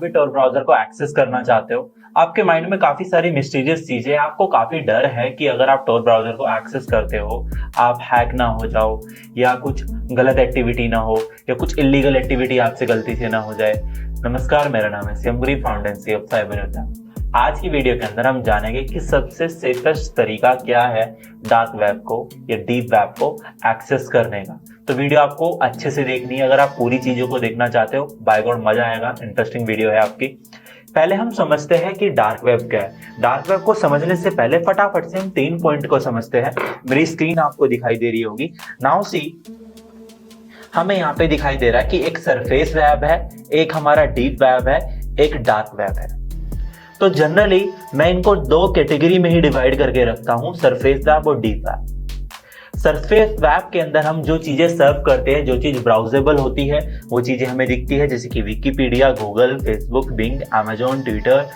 भी tor browser को access करना चाहते हो, आपके माइंड में काफी सारी मिस्टीरियस चीजें, आपको काफी डर है कि अगर आप tor ब्राउजर को एक्सेस करते हो आप हैक ना हो जाओ या कुछ गलत एक्टिविटी ना हो या कुछ इलीगल एक्टिविटी आपसे गलती से ना हो जाए। नमस्कार, मेरा नाम है सिमरी, फाउंडेंसी ऑफ साइबर योद्धा। आज की वीडियो के अंदर हम जानेंगे कि सबसे सेफेस्ट तरीका क्या है डार्क वेब को या डीप वेब को एक्सेस करने का। तो वीडियो आपको अच्छे से देखनी है। अगर आप पूरी चीजों को देखना चाहते हो, बाय गॉड मजा आएगा, इंटरेस्टिंग वीडियो है आपकी। पहले हम समझते हैं कि डार्क वेब क्या है। डार्क वेब को समझने से पहले फटाफट से हम 3 पॉइंट को समझते हैं। मेरी स्क्रीन आपको दिखाई दे रही होगी। नाउ सी, हमें यहाँ पे दिखाई दे रहा है कि एक सरफेस वेब है, एक हमारा डीप वेब है, एक डार्क वेब है। तो जनरली मैं इनको 2 कैटेगरी में ही डिवाइड करके रखता हूं, सरफेस वेब और डीप वेब। सरफेस वेब के अंदर हम जो चीजें सर्व करते हैं, जो चीज ब्राउजेबल होती है, वो चीजें हमें दिखती है, जैसे कि Wikipedia, Google, Facebook, Bing, Amazon, Twitter,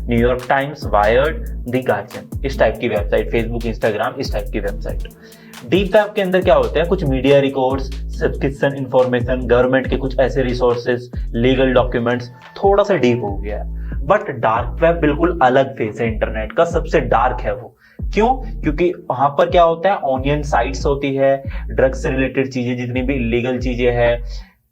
New York Times, Wired, the Guardian, इस टाइप की वेबसाइट, फेसबुक, इंस्टाग्राम, इस टाइप की वेबसाइट। डीप वेब के अंदर क्या होता है, कुछ media records, subscription information, government के कुछ ऐसे रिसोर्सेज, लीगल डॉक्यूमेंट्स, थोड़ा सा डीप हो गया है। बट डार्क वेब बिल्कुल अलग फेस है, इंटरनेट का सबसे डार्क है वो। क्यों? क्योंकि वहां पर क्या होता है, ऑनियन साइट्स होती है, ड्रग्स से रिलेटेड चीजें, जितनी भी इलीगल चीजें हैं,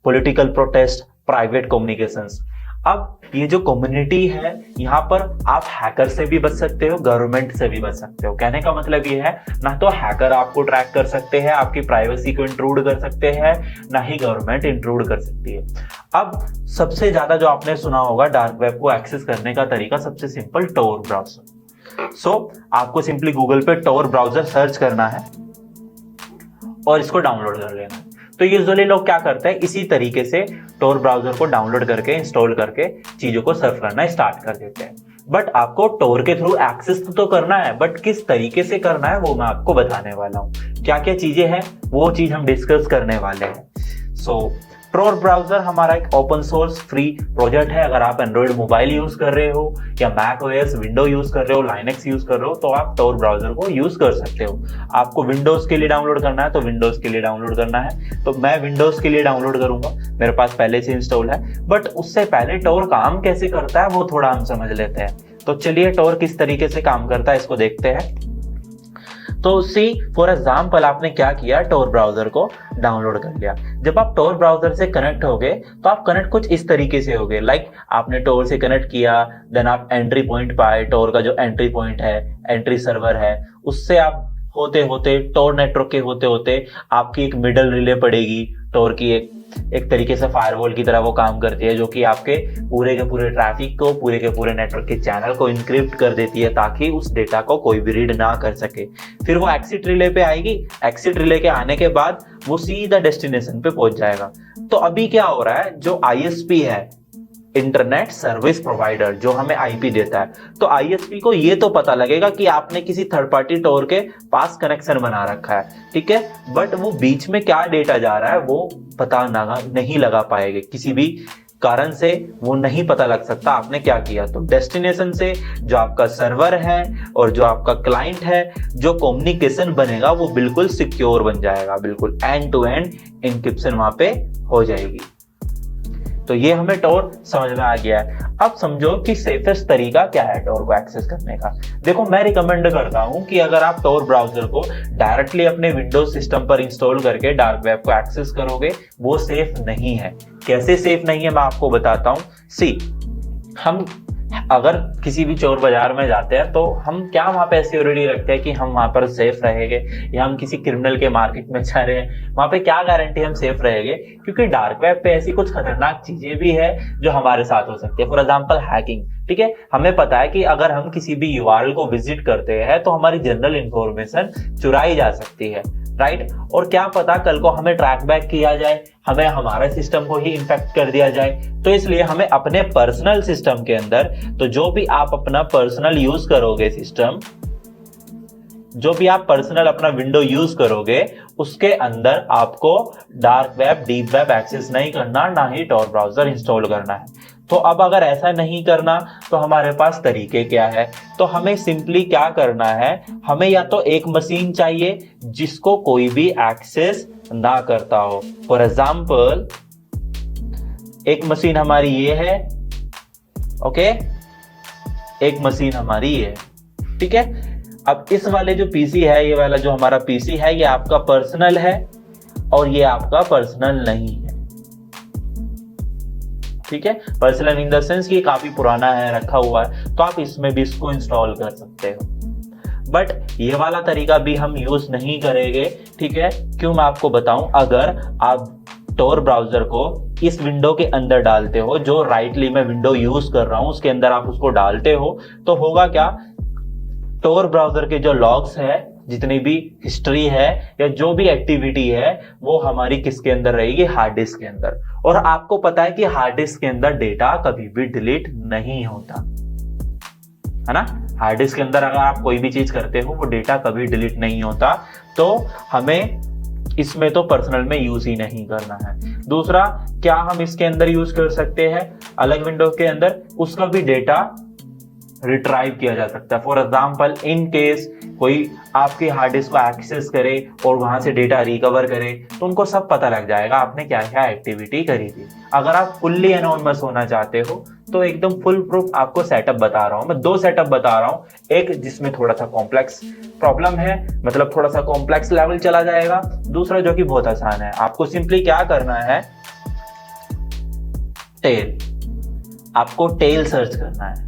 पॉलिटिकल प्रोटेस्ट, प्राइवेट कम्युनिकेशंस। अब ये जो कम्युनिटी है, यहाँ पर आप हैकर से भी बच सकते हो, गवर्नमेंट से भी बच सकते हो। कहने का मतलब ये है, ना तो हैकर आपको ट्रैक कर सकते हैं, आपकी प्राइवेसी को इंट्रूड कर सकते हैं, ना ही गवर्नमेंट इंट्रूड कर सकती है। अब सबसे ज्यादा जो आपने सुना होगा डार्क वेब को एक्सेस करने का तरीका, सबसे सिंपल, tor ब्राउजर। आपको सिंपली गूगल पे tor ब्राउजर सर्च करना है और इसको डाउनलोड कर लेना है। तो यूजुअली लोग क्या करते हैं, इसी तरीके से tor ब्राउजर को डाउनलोड करके, इंस्टॉल करके चीजों को सर्व करना स्टार्ट कर देते हैं। बट आपको tor के थ्रू एक्सेस तो करना है, बट किस तरीके से करना है वो मैं आपको बताने वाला हूँ। क्या क्या चीजें हैं वो चीज हम डिस्कस करने वाले हैं। tor ब्राउजर हमारा एक ओपन सोर्स फ्री प्रोजेक्ट है। अगर आप एंड्रॉइड मोबाइल यूज कर रहे हो या मैक ओएस, विंडो यूज कर रहे हो, लाइनक्स यूज कर रहे हो, तो आप tor ब्राउजर को यूज कर सकते हो। आपको विंडोज के लिए डाउनलोड करना है तो विंडोज के लिए डाउनलोड करना है, तो मैं विंडोज के लिए डाउनलोड करूंगा, मेरे पास पहले से इंस्टॉल है। बट उससे पहले tor काम कैसे करता है वो थोड़ा हम समझ लेते हैं। तो चलिए tor किस तरीके से काम करता है इसको देखते हैं। तो सी फॉर एग्जाम्पल, आपने क्या किया, tor ब्राउजर को डाउनलोड कर लिया। जब आप tor ब्राउजर से कनेक्ट होगे तो आप कनेक्ट कुछ इस तरीके से होगे, लाइक आपने tor से कनेक्ट किया, देन आप एंट्री पॉइंट पाए, tor का जो एंट्री पॉइंट है, एंट्री सर्वर है, उससे आप होते होते tor नेटवर्क के होते होते आपकी एक मिडल रिले पड़ेगी। tor की एक तरीके से फायरवॉल की तरह वो काम करती है, जो कि आपके पूरे के पूरे ट्रैफिक को, पूरे के पूरे नेटवर्क के चैनल को इनक्रिप्ट कर देती है, ताकि उस डेटा को कोई भी रीड ना कर सके। फिर वो एक्सिट रिले पे आएगी, एक्सिट रिले के आने के बाद वो सीधा डेस्टिनेशन पे पहुंच जाएगा। तो अभी क्या हो रहा है, जो ISP है, इंटरनेट सर्विस प्रोवाइडर, जो हमें IP देता है, तो ISP को ये तो पता लगेगा कि आपने किसी थर्ड पार्टी tor के पास कनेक्शन बना रखा है, ठीक है। बट वो बीच में क्या डेटा जा रहा है वो पता नहीं लगा पाएंगे, किसी भी कारण से वो नहीं पता लग सकता आपने क्या किया। तो डेस्टिनेशन से जो आपका सर्वर है और जो आपका क्लाइंट है, जो कम्युनिकेशन बनेगा वो बिल्कुल सिक्योर बन जाएगा, बिल्कुल एंड टू एंड इंक्रिप्शन वहां पे हो जाएगी। तो ये हमें tor समझ में आ गया है। अब समझो कि सेफेस्ट तरीका क्या है tor को एक्सेस करने का। देखो, मैं रिकमेंड करता हूं कि अगर आप tor ब्राउजर को डायरेक्टली अपने विंडोज सिस्टम पर इंस्टॉल करके डार्क वेब को एक्सेस करोगे, वो सेफ नहीं है। कैसे सेफ नहीं है मैं आपको बताता हूं। सी, हम अगर किसी भी चोर बाजार में जाते हैं तो हम क्या वहां पे सिक्योरिटी रखते हैं कि हम वहां पर सेफ रहेंगे, या हम किसी क्रिमिनल के मार्केट में जा रहे हैं, वहां पे क्या गारंटी हम सेफ रहेंगे? क्योंकि डार्क वेब पे ऐसी कुछ खतरनाक चीजें भी है जो हमारे साथ हो सकती है। फॉर एग्जांपल हैकिंग, ठीक है। हमें पता है कि अगर हम किसी भी URL को विजिट करते हैं तो हमारी जनरल इंफॉर्मेशन चुराई जा सकती है, राइट। और क्या पता कल को हमें ट्रैक बैक किया जाए, हमें हमारे सिस्टम को ही इन्फेक्ट कर दिया जाए। तो इसलिए हमें अपने पर्सनल सिस्टम के अंदर, तो जो भी आप अपना पर्सनल यूज करोगे सिस्टम, जो भी आप पर्सनल अपना विंडो यूज करोगे, उसके अंदर आपको dark web, deep web access नहीं करना, ना ही tor ब्राउजर इंस्टॉल करना है। तो अब अगर ऐसा नहीं करना तो हमारे पास तरीके क्या है? तो हमें सिंपली क्या करना है, हमें या तो एक मशीन चाहिए जिसको कोई भी एक्सेस ना करता हो। फॉर एग्जाम्पल, एक मशीन हमारी ये है, ओके, एक मशीन हमारी है, ठीक है। अब इस वाले जो पीसी है, ये वाला जो हमारा पीसी है, ये आपका पर्सनल है और ये आपका पर्सनल नहीं है, ठीक है। पर्सनल इन द सेंस ये काफी पुराना है, रखा हुआ है, तो आप इसमें भी इसको इंस्टॉल कर सकते हो। बट ये वाला तरीका भी हम यूज नहीं करेंगे, ठीक है। क्यों, मैं आपको बताऊं, अगर आप टोर ब्राउजर को इस विंडो के अंदर डालते हो, जो राइटली मैं विंडो यूज कर रहा हूं उसके अंदर आप उसको डालते हो, तो होगा क्या, टोर ब्राउजर के जो लॉग्स है, जितनी भी हिस्ट्री है या जो भी एक्टिविटी है, वो हमारी किसके अंदर रहेगी, हार्ड डिस्क के अंदर। और आपको पता है कि हार्ड डिस्क के अंदर डेटा कभी भी डिलीट नहीं होता, है ना। हार्ड डिस्क के अंदर अगर आप कोई भी चीज करते हो, वो डेटा कभी डिलीट नहीं होता, तो हमें इसमें तो पर्सनल में यूज ही नहीं करना है। दूसरा, क्या हम इसके अंदर यूज कर सकते हैं, अलग विंडो के अंदर, उसका भी डेटा रिट्राइव किया जा सकता है। फॉर एग्जाम्पल, इन केस कोई आपके हार्ड डिस्क को एक्सेस करे और वहां से डेटा रिकवर करे, तो उनको सब पता लग जाएगा आपने क्या क्या एक्टिविटी करी थी। अगर आप फुल्ली एनोनिमस होना चाहते हो, तो एकदम फुल प्रूफ आपको सेटअप बता रहा हूं मैं, 2 सेटअप बता रहा हूं। एक जिसमें थोड़ा सा कॉम्प्लेक्स प्रॉब्लम है, मतलब थोड़ा सा कॉम्प्लेक्स लेवल चला जाएगा। दूसरा जो कि बहुत आसान है, आपको सिंपली क्या करना है, टेल, आपको टेल सर्च करना है।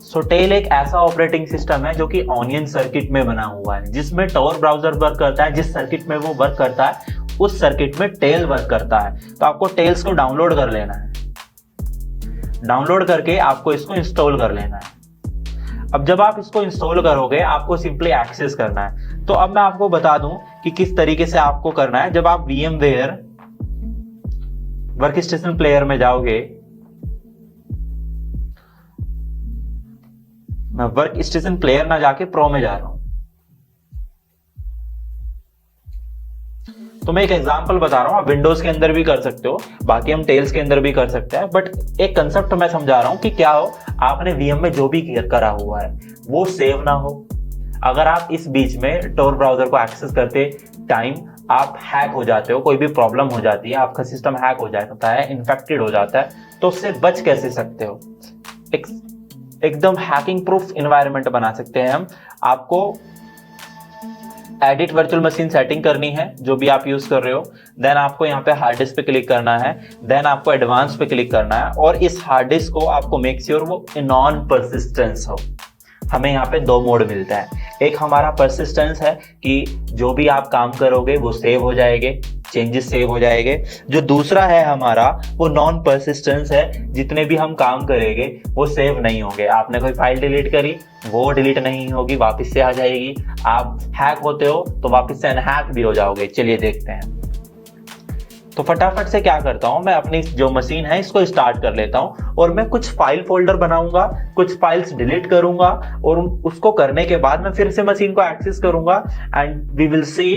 सो टेल एक ऐसा ऑपरेटिंग सिस्टम है जो कि ऑनियन सर्किट में बना हुआ है, जिसमें टोर ब्राउजर वर्क करता है। जिस सर्किट में वो वर्क करता है, उस सर्किट में टेल वर्क करता है। तो आपको टेल्स को डाउनलोड कर लेना है, डाउनलोड करके आपको इसको इंस्टॉल कर लेना है। अब जब आप इसको इंस्टॉल करोगे, आपको सिंपली एक्सेस करना है। तो अब मैं आपको बता दूं कि किस तरीके से आपको करना है। जब आप VMware वर्कस्टेशन प्लेयर में जाओगे, मैं वर्क स्टेशन प्लेयर ना जाके प्रो में जा रहा हूं, तो मैं एक एग्जांपल बता रहा हूं। आप विंडोज के अंदर भी कर सकते हो, बाकी हम टेल्स के अंदर भी कर सकते हैं, बट एक कंसेप्ट मैं समझा रहा हूं कि क्या हो, आपने VM में जो भी करा हुआ है वो सेव ना हो। अगर आप इस बीच में टोर ब्राउजर को एक्सेस करते टाइम आप हैक हो जाते हो, कोई भी प्रॉब्लम हो जाती है, आपका सिस्टम हैक हो जाता है, इन्फेक्टेड हो जाता है, तो उससे बच कैसे सकते हो। एकदम हैकिंग प्रूफ इन्वायरमेंट बना सकते हैं हम। आपको एडिट वर्चुअल मशीन सेटिंग करनी है, जो भी आप यूज कर रहे हो। देन आपको यहाँ पे हार्ड डिस्क पे क्लिक करना है, देन आपको एडवांस पे क्लिक करना है, और इस हार्ड डिस्क को आपको मेक श्योर वो नॉन परसिस्टेंस हो। हमें यहाँ पे 2 मोड मिलता है। एक हमारा परसिस्टेंस है कि जो भी आप काम करोगे वो सेव हो जाएंगे, चेंजेस सेव हो जाएंगे। जो दूसरा है हमारा, वो नॉन परसिस्टेंस है, जितने भी हम काम करेंगे वो सेव नहीं होंगे। आपने कोई फाइल डिलीट करी, वो डिलीट नहीं होगी, वापस से आ जाएगी। आप हैक होते हो तो वापस से अनहैक भी हो जाओगे। चलिए देखते हैं। तो फटाफट से क्या करता हूं, मैं अपनी जो मशीन है इसको स्टार्ट कर लेता हूं, और मैं कुछ फाइल फोल्डर बनाऊंगा, कुछ फाइल्स डिलीट करूंगा, और उसको करने के बाद मैं फिर से मशीन को एक्सेस करूंगा, एंड वी विल सी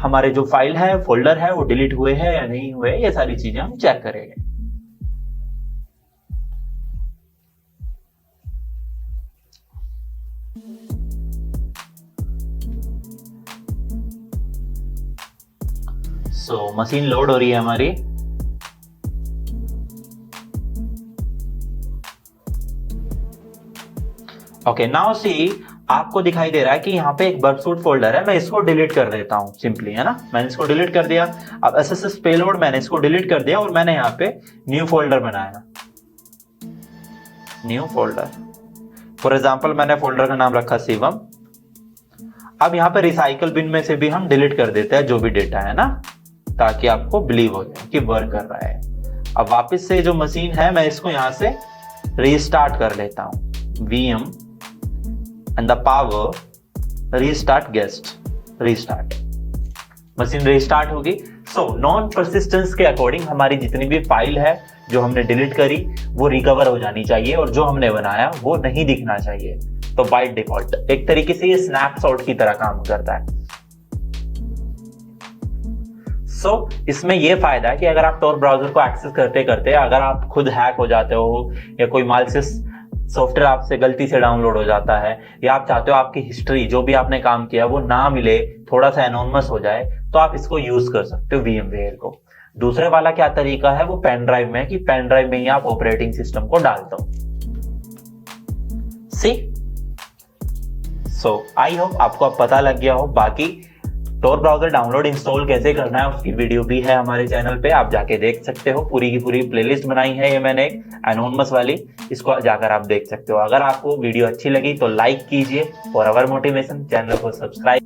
हमारे जो फाइल है, फोल्डर है, वो डिलीट हुए हैं या नहीं हुए। ये सारी चीजें हम चेक करेंगे। मशीन लोड हो रही है हमारी। ओके, नाउ सी, आपको दिखाई दे रहा है कि यहाँ पे एक बर्कसूट फोल्डर है। मैं इसको डिलीट कर देता हूं सिंपली, है ना। मैंने इसको डिलीट कर दिया। अब SSS पेलोड मैंने इसको डिलीट कर दिया, और मैंने यहाँ पे न्यू फोल्डर बनाया, न्यू फोल्डर। फॉर एग्जाम्पल मैंने फोल्डर का नाम रखा शिवम। अब यहाँ पे रिसाइकल बिन में से भी हम डिलीट कर देते हैं जो भी डेटा है ना, ताकि आपको बिलीव हो जाए कि वर्क कर रहा है। अब वापस से जो मशीन है, मैं इसको यहां से रीस्टार्ट कर लेता हूं। VM and the power restart guest, restart, machine restart होगी। सो नॉन परसिस्टेंस के अकॉर्डिंग हमारी जितनी भी फाइल है जो हमने डिलीट करी, वो रिकवर हो जानी चाहिए, और जो हमने बनाया वो नहीं दिखना चाहिए। तो बाय डिफॉल्ट एक तरीके से ये स्नैपशॉट की तरह काम करता है। इसमें यह फायदा है कि अगर आप टोर ब्राउजर को एक्सेस करते करते अगर आप खुद हैक हो जाते हो, या कोई मालिशियस सॉफ्टवेयर आपसे गलती से डाउनलोड हो जाता है, या आप चाहते हो आपकी हिस्ट्री जो भी आपने काम किया वो ना मिले, थोड़ा सा एनोनिमस हो जाए, तो आप इसको यूज कर सकते हो VMware को। दूसरे वाला क्या तरीका है, वो पेन ड्राइव में है कि पेन ड्राइव में ही आप ऑपरेटिंग सिस्टम को डाल दो। सी सो आई होप आपको अब पता लग गया हो। बाकी टोर ब्राउजर डाउनलोड इंस्टॉल कैसे करना है उसकी वीडियो भी है हमारे चैनल पे, आप जाके देख सकते हो। पूरी की पूरी प्लेलिस्ट बनाई है ये मैंने एक एनोनिमस वाली, इसको जाकर आप देख सकते हो। अगर आपको वीडियो अच्छी लगी तो लाइक कीजिए, फॉर अवर मोटिवेशन चैनल को सब्सक्राइब